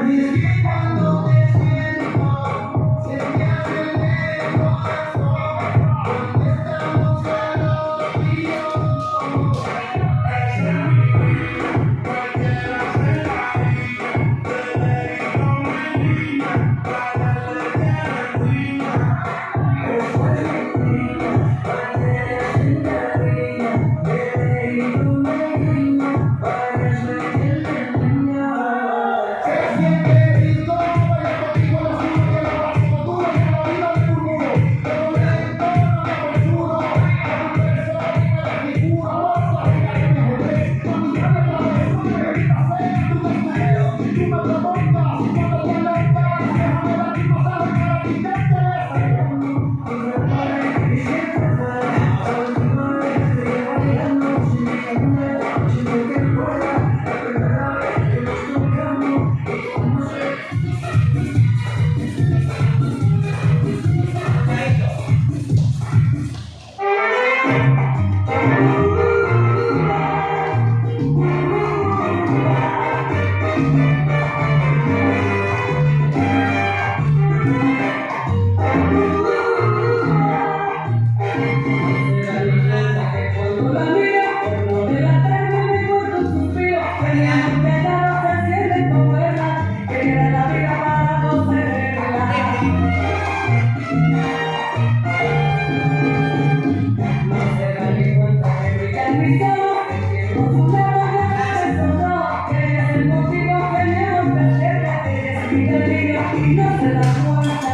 Y es que cuando te siento, se me hace el corazón. Cuando estamos solo y yo. Esa es mi vida, cualquiera se la vida. Te dejo mi niña, para darle garantía. Esa es mi vida, cualquiera se la vida. Te dejo mi niña, para darle garantía. Se siente rico, vaya contigo la cima que la paso duro, que la vida de tu mundo. Pero lento, no me apresuro, a tu persona y me la figura. Vas a llegar a mi bebé, con mi cara de travesura, me gritas fea, tú me esperas, tú me preguntas, cuando te levantas, déjame ver si no sabes que la vida te desea. Y repare, y siempre fue, la última vez que te bailando, sin ninguna, sin cualquier cosa, la primera vez que nos tocamos, y como sé. Cuando la miro, por no delatarme, me corto un suspiro. Peleando que ya no se siente como verdad, que era la vida para no tenerla. No se da ni cuenta que brilla en mis ojos, que profundamente me sonó, que es el motivo que me despierta, que es mi delirio y no se da cuenta.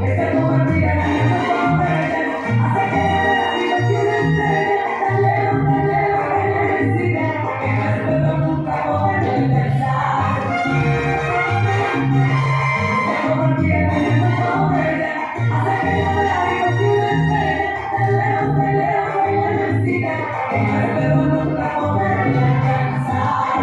Esta convertida en el mundo perenne, hace que la diversión entera, tan lejos que me sigue, que no espero nunca poderlo intentar. Esta convertida en el mundo perenne, hace que la diversión entera, tan lejos que me sigue, que no espero nunca poderlo alcanzar.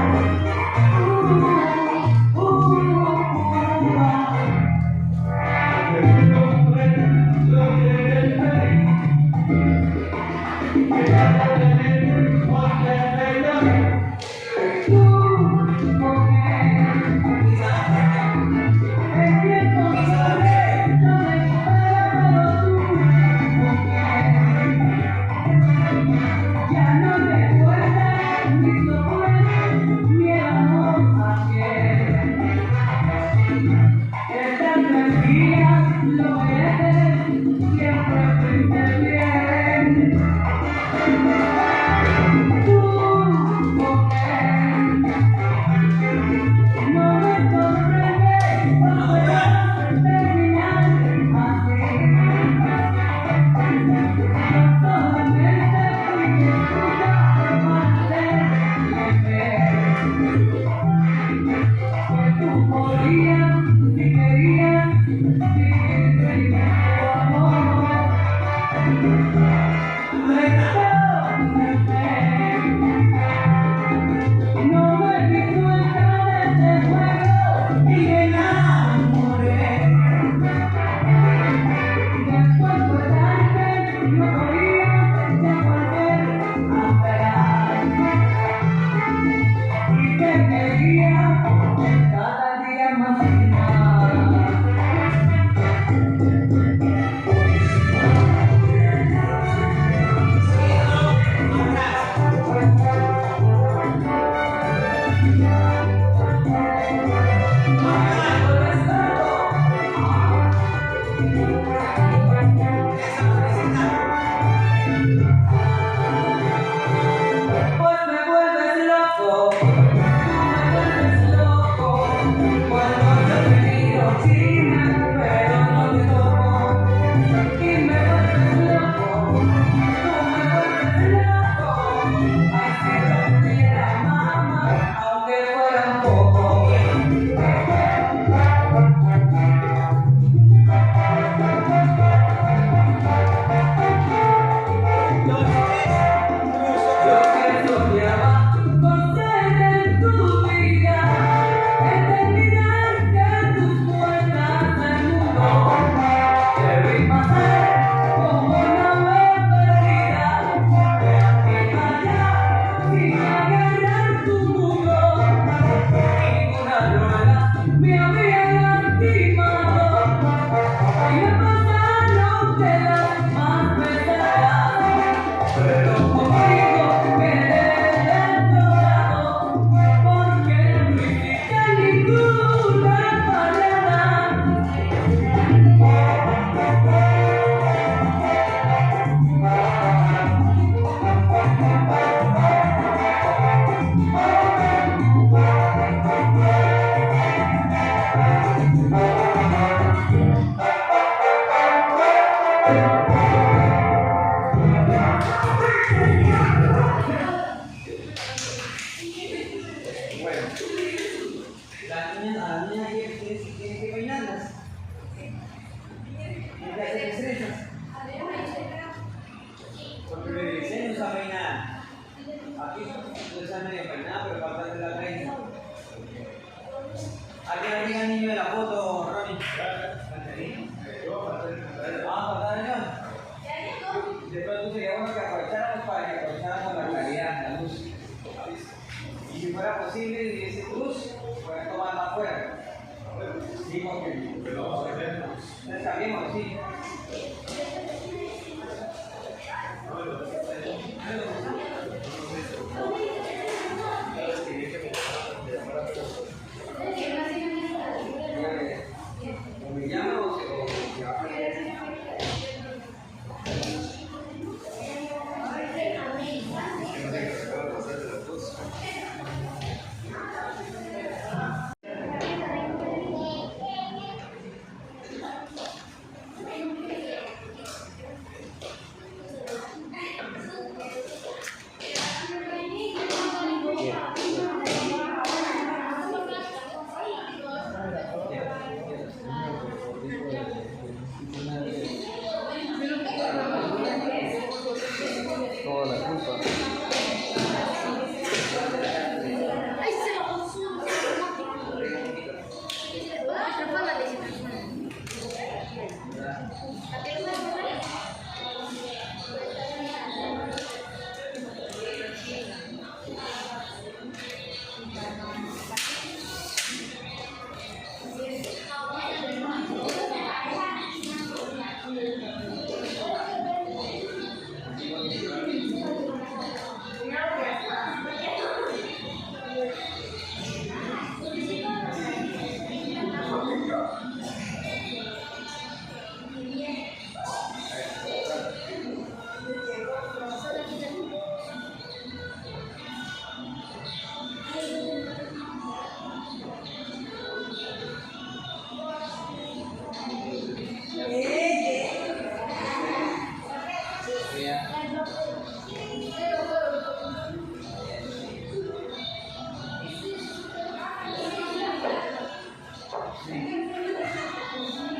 Sí, porque lo vamos a hacer. Salimos, sí.